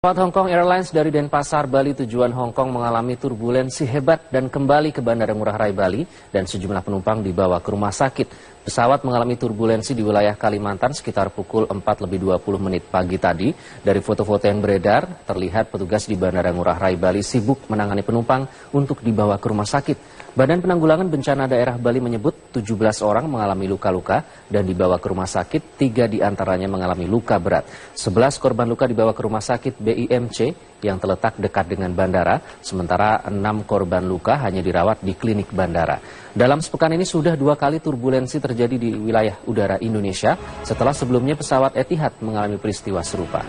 Pesawat Hong Kong Airlines dari Denpasar, Bali tujuan Hong Kong mengalami turbulensi hebat dan kembali ke Bandara Ngurah Rai Bali dan sejumlah penumpang dibawa ke rumah sakit. Pesawat mengalami turbulensi di wilayah Kalimantan sekitar pukul 4:20 pagi tadi. Dari foto-foto yang beredar, terlihat petugas di Bandara Ngurah Rai Bali sibuk menangani penumpang untuk dibawa ke rumah sakit. Badan Penanggulangan Bencana Daerah Bali menyebut 17 orang mengalami luka-luka dan dibawa ke rumah sakit, 3 diantaranya mengalami luka berat. 11 korban luka dibawa ke rumah sakit BIMC yang terletak dekat dengan bandara, sementara 6 korban luka hanya dirawat di klinik bandara. Dalam sepekan ini sudah 2 kali turbulensi terjadi di wilayah udara Indonesia setelah sebelumnya pesawat Etihad mengalami peristiwa serupa.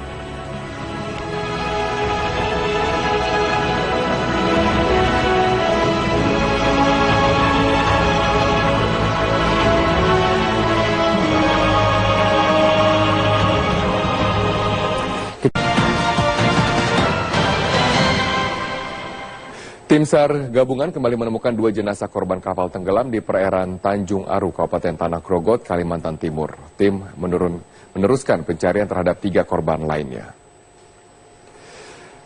Tim SAR gabungan kembali menemukan 2 jenazah korban kapal tenggelam di perairan Tanjung Aru, Kabupaten Tanah Grogot, Kalimantan Timur. Tim meneruskan pencarian terhadap 3 korban lainnya.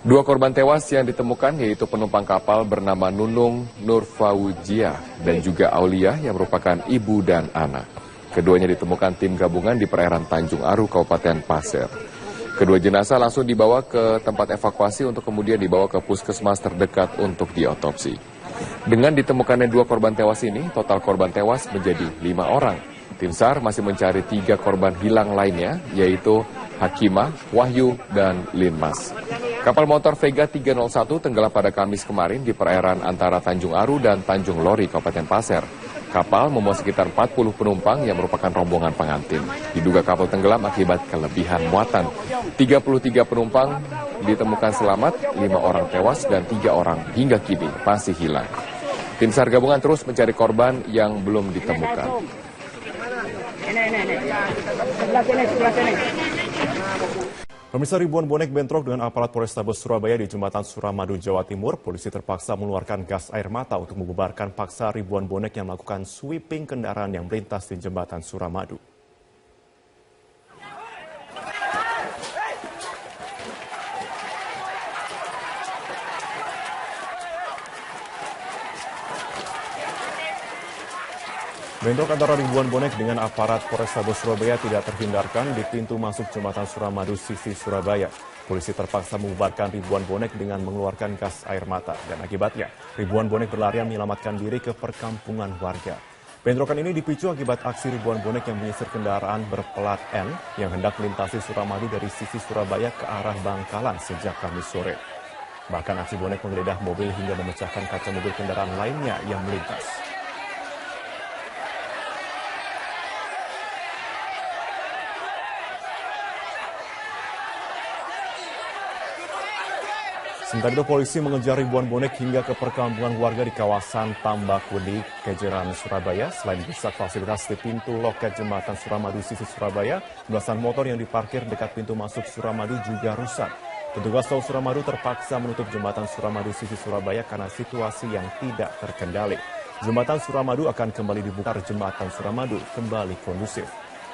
2 korban tewas yang ditemukan yaitu penumpang kapal bernama Nunung Nurfaujia dan juga Aulia yang merupakan ibu dan anak. Keduanya ditemukan tim gabungan di perairan Tanjung Aru, Kabupaten Pasir. Kedua jenazah langsung dibawa ke tempat evakuasi untuk kemudian dibawa ke puskesmas terdekat untuk diotopsi. Dengan ditemukannya 2 korban tewas ini, total korban tewas menjadi 5 orang. Tim SAR masih mencari 3 korban hilang lainnya, yaitu Hakimah, Wahyu, dan Linmas. Kapal motor Vega 301 tenggelam pada Kamis kemarin di perairan antara Tanjung Aru dan Tanjung Lori, Kabupaten Pasir. Kapal memuat sekitar 40 penumpang yang merupakan rombongan pengantin. Diduga kapal tenggelam akibat kelebihan muatan. 33 penumpang ditemukan selamat, 5 orang tewas dan 3 orang hingga kini masih hilang. Tim SAR gabungan terus mencari korban yang belum ditemukan. Pemirsa, ribuan bonek bentrok dengan aparat Polrestabes Surabaya di Jembatan Suramadu, Jawa Timur. Polisi terpaksa mengeluarkan gas air mata untuk membubarkan paksa ribuan bonek yang melakukan sweeping kendaraan yang melintas di Jembatan Suramadu. Bentrok antara ribuan bonek dengan aparat Polrestabes Surabaya tidak terhindarkan di pintu masuk Jembatan Suramadu sisi Surabaya. Polisi terpaksa membubarkan ribuan bonek dengan mengeluarkan gas air mata dan akibatnya ribuan bonek berlarian menyelamatkan diri ke perkampungan warga. Bentrokan ini dipicu akibat aksi ribuan bonek yang menyisir kendaraan berplat N yang hendak melintasi Suramadu dari sisi Surabaya ke arah Bangkalan sejak Kamis sore. Bahkan aksi bonek menggeledah mobil hingga memecahkan kaca mobil kendaraan lainnya yang melintas. Sementara itu polisi mengejar ribuan bonek hingga ke perkampungan warga di kawasan Tambakudi, Kejeran, Surabaya. Selain rusak fasilitas di pintu loket Jembatan Suramadu sisi Surabaya, belasan motor yang diparkir dekat pintu masuk Suramadu juga rusak. Petugas tol Suramadu terpaksa menutup Jembatan Suramadu sisi Surabaya karena situasi yang tidak terkendali. Jembatan Suramadu akan kembali dibuka, Jembatan Suramadu kembali kondusif.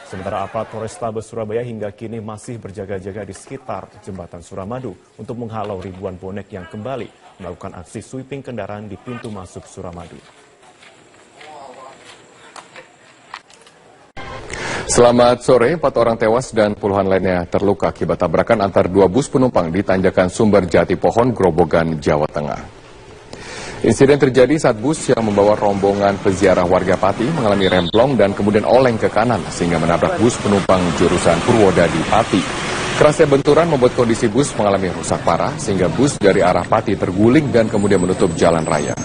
Sementara aparat Polrestabes Surabaya hingga kini masih berjaga-jaga di sekitar Jembatan Suramadu untuk menghalau ribuan bonek yang kembali melakukan aksi sweeping kendaraan di pintu masuk Suramadu. Selamat sore, 4 orang tewas dan puluhan lainnya terluka akibat tabrakan antar 2 bus penumpang di Tanjakan Sumber Jati Pohon, Grobogan, Jawa Tengah. Insiden terjadi saat bus yang membawa rombongan peziarah warga Pati mengalami remblong dan kemudian oleng ke kanan sehingga menabrak bus penumpang jurusan Purwodadi Pati. Kerasnya benturan membuat kondisi bus mengalami rusak parah sehingga bus dari arah Pati terguling dan kemudian menutup jalan raya.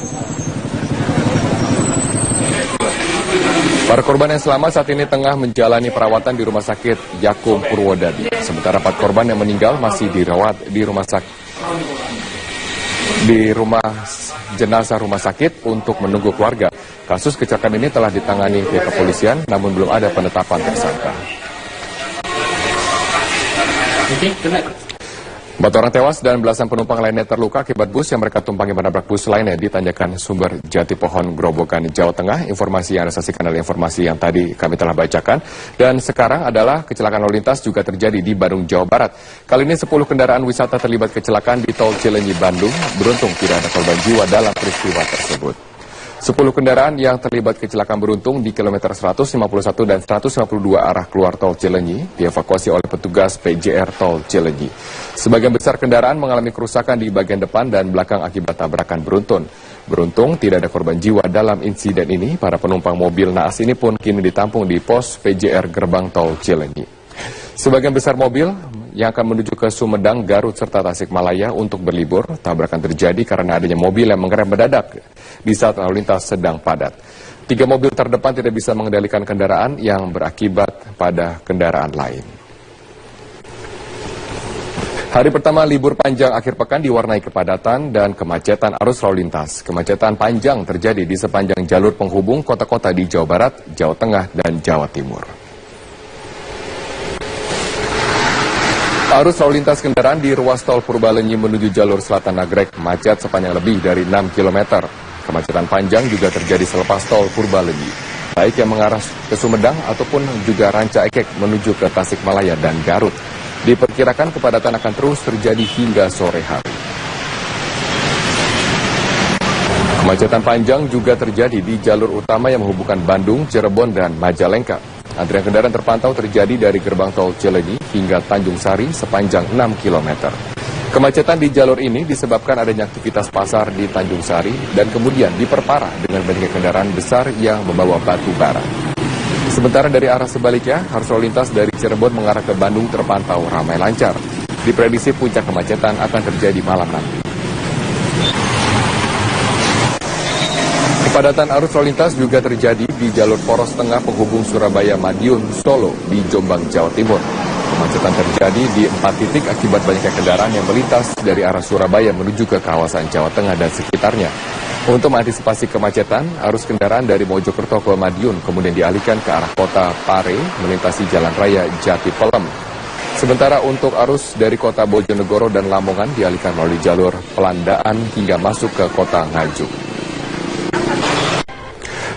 Para korban yang selamat saat ini tengah menjalani perawatan di Rumah Sakit Yakum Purwodadi. Sementara 4 korban yang meninggal masih dirawat di rumah jenazah rumah sakit untuk menunggu keluarga. Kasus kecelakaan ini telah ditangani pihak kepolisian, namun belum ada penetapan tersangka. 4 orang tewas dan belasan penumpang lainnya terluka akibat bus yang mereka tumpangi menabrak bus lainnya di Tanjakan Sumber Jati Pohon, Grobogan, Jawa Tengah. Informasi yang Anda saksikan adalah informasi yang tadi kami telah bacakan. Dan sekarang adalah kecelakaan lalu lintas juga terjadi di Bandung, Jawa Barat. Kali ini 10 kendaraan wisata terlibat kecelakaan di Tol Cileunyi, Bandung. Beruntung tidak ada korban jiwa dalam peristiwa tersebut. 10 kendaraan yang terlibat kecelakaan beruntung di kilometer 151 dan 152 arah keluar Tol Cileunyi dievakuasi oleh petugas PJR Tol Cileunyi. Sebagian besar kendaraan mengalami kerusakan di bagian depan dan belakang akibat tabrakan beruntun. Beruntung tidak ada korban jiwa dalam insiden ini. Para penumpang mobil naas ini pun kini ditampung di pos PJR Gerbang Tol Cileunyi. Sebagian besar mobil yang akan menuju ke Sumedang, Garut, serta Tasikmalaya untuk berlibur. Tabrakan terjadi karena adanya mobil yang mengerem mendadak di saat lalu lintas sedang padat. 3 mobil terdepan tidak bisa mengendalikan kendaraan yang berakibat pada kendaraan lain. Hari pertama libur panjang akhir pekan diwarnai kepadatan dan kemacetan arus lalu lintas. Kemacetan panjang terjadi di sepanjang jalur penghubung kota-kota di Jawa Barat, Jawa Tengah, dan Jawa Timur. Arus lalu lintas kendaraan di ruas tol Purbalenyi menuju jalur selatan Nagrek macet sepanjang lebih dari 6 km. Kemacetan panjang juga terjadi selepas tol Purbalenyi, baik yang mengarah ke Sumedang ataupun juga Ranca Ekek menuju ke Tasikmalaya dan Garut. Diperkirakan kepadatan akan terus terjadi hingga sore hari. Kemacetan panjang juga terjadi di jalur utama yang menghubungkan Bandung, Cirebon, dan Majalengka. Antrian kendaraan terpantau terjadi dari gerbang tol Cileunyi hingga Tanjung Sari sepanjang 6 km. Kemacetan di jalur ini disebabkan adanya aktivitas pasar di Tanjung Sari dan kemudian diperparah dengan banyaknya kendaraan besar yang membawa batu bara. Sementara dari arah sebaliknya, arus lalu lintas dari Cirebon mengarah ke Bandung terpantau ramai lancar. Diprediksi puncak kemacetan akan terjadi malam nanti. Kepadatan arus lalu lintas juga terjadi di jalur poros tengah penghubung Surabaya, Madiun, Solo di Jombang, Jawa Timur. Kemacetan terjadi di 4 titik akibat banyaknya kendaraan yang melintas dari arah Surabaya menuju ke kawasan Jawa Tengah dan sekitarnya. Untuk mengantisipasi kemacetan, arus kendaraan dari Mojokerto ke Madiun kemudian dialihkan ke arah kota Pare melintasi Jalan Raya Jati Pelem. Sementara untuk arus dari kota Bojonegoro dan Lamongan dialihkan melalui jalur Pelandaan hingga masuk ke kota Nganjuk.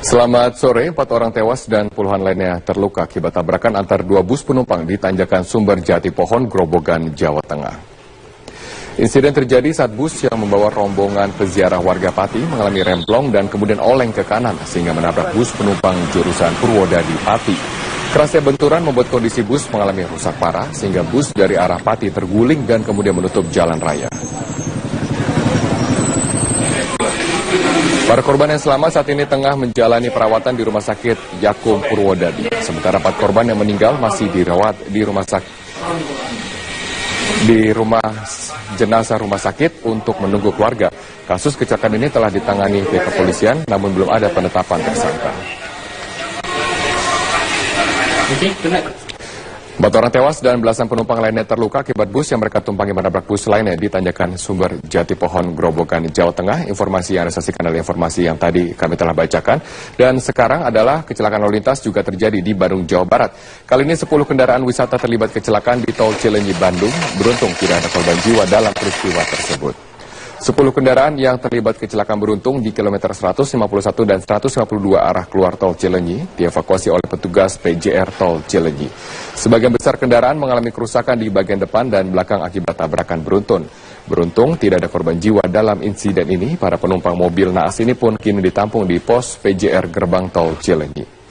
Selamat sore, 4 orang tewas dan puluhan lainnya terluka akibat tabrakan antar 2 bus penumpang di Tanjakan Sumber Jati Pohon, Grobogan, Jawa Tengah. Insiden terjadi saat bus yang membawa rombongan peziarah warga Pati mengalami remblong dan kemudian oleng ke kanan sehingga menabrak bus penumpang jurusan Purwodadi Pati. Kerasnya benturan membuat kondisi bus mengalami rusak parah sehingga bus dari arah Pati terguling dan kemudian menutup jalan raya. Para korban yang selamat saat ini tengah menjalani perawatan di Rumah Sakit Yakum Purwodadi. Sementara 4 korban yang meninggal masih dirawat di rumah jenazah rumah sakit untuk menunggu keluarga. Kasus kecelakaan ini telah ditangani pihak kepolisian, namun belum ada penetapan tersangka. 4 orang tewas dan belasan penumpang lainnya terluka akibat bus yang mereka tumpangi menabrak bus lainnya di Tanjakan Sumber Jati Pohon, Grobogan, Jawa Tengah. Informasi yang Anda saksikan adalah informasi yang tadi kami telah bacakan. Dan sekarang adalah kecelakaan lalu lintas juga terjadi di Bandung, Jawa Barat. Kali ini 10 kendaraan wisata terlibat kecelakaan di Tol Cileunyi, Bandung. Beruntung tidak ada korban jiwa dalam peristiwa tersebut. 10 kendaraan yang terlibat kecelakaan beruntung di kilometer 151 dan 152 arah keluar Tol Cileunyi dievakuasi oleh petugas PJR Tol Cileunyi. Sebagian besar kendaraan mengalami kerusakan di bagian depan dan belakang akibat tabrakan beruntun. Beruntung tidak ada korban jiwa dalam insiden ini. Para penumpang mobil naas ini pun kini ditampung di pos PJR Gerbang Tol Cileunyi.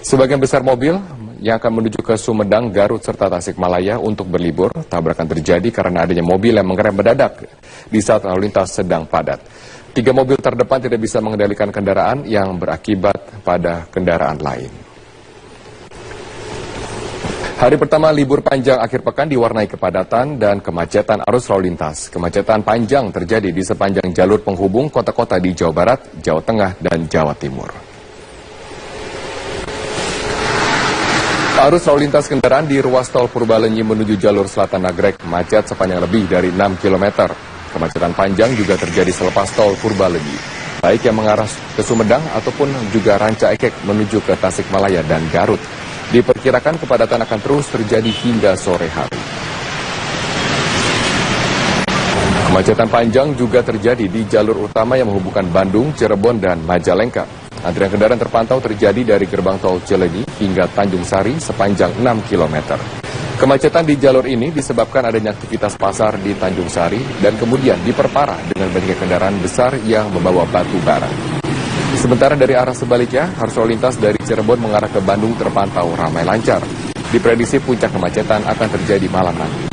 Sebagian besar mobil yang akan menuju ke Sumedang, Garut, serta Tasikmalaya untuk berlibur. Tabrakan terjadi karena adanya mobil yang mengerem mendadak di saat lalu lintas sedang padat. 3 mobil terdepan tidak bisa mengendalikan kendaraan yang berakibat pada kendaraan lain. Hari pertama libur panjang akhir pekan diwarnai kepadatan dan kemacetan arus lalu lintas. Kemacetan panjang terjadi di sepanjang jalur penghubung kota-kota di Jawa Barat, Jawa Tengah, dan Jawa Timur. Arus lalu lintas kendaraan di ruas tol Purbalenyi menuju jalur selatan Nagrek macet sepanjang lebih dari 6 km. Kemacetan panjang juga terjadi selepas tol Purbalenyi, baik yang mengarah ke Sumedang ataupun juga Ranca Ekek menuju ke Tasikmalaya dan Garut. Diperkirakan kepadatan akan terus terjadi hingga sore hari. Kemacetan panjang juga terjadi di jalur utama yang menghubungkan Bandung, Cirebon, dan Majalengka. Antrian kendaraan terpantau terjadi dari gerbang tol Cileunyi hingga Tanjung Sari sepanjang 6 km. Kemacetan di jalur ini disebabkan adanya aktivitas pasar di Tanjung Sari dan kemudian diperparah dengan banyaknya kendaraan besar yang membawa batu bara. Sementara dari arah sebaliknya, arus lalu lintas dari Cirebon mengarah ke Bandung terpantau ramai lancar. Diprediksi puncak kemacetan akan terjadi malam nanti.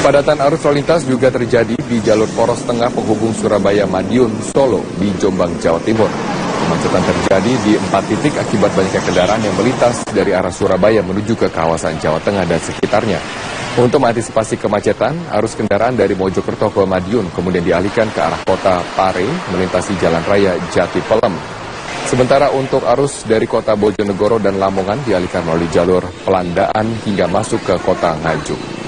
Kepadatan arus lalu lintas juga terjadi di jalur poros tengah penghubung Surabaya Madiun Solo di Jombang, Jawa Timur. Kemacetan terjadi di 4 titik akibat banyaknya kendaraan yang melintas dari arah Surabaya menuju ke kawasan Jawa Tengah dan sekitarnya. Untuk mengantisipasi kemacetan, arus kendaraan dari Mojokerto ke Madiun kemudian dialihkan ke arah kota Pare melintasi Jalan Raya Jati Pelem. Sementara untuk arus dari kota Bojonegoro dan Lamongan dialihkan melalui jalur Pelandaan hingga masuk ke kota Nganjuk.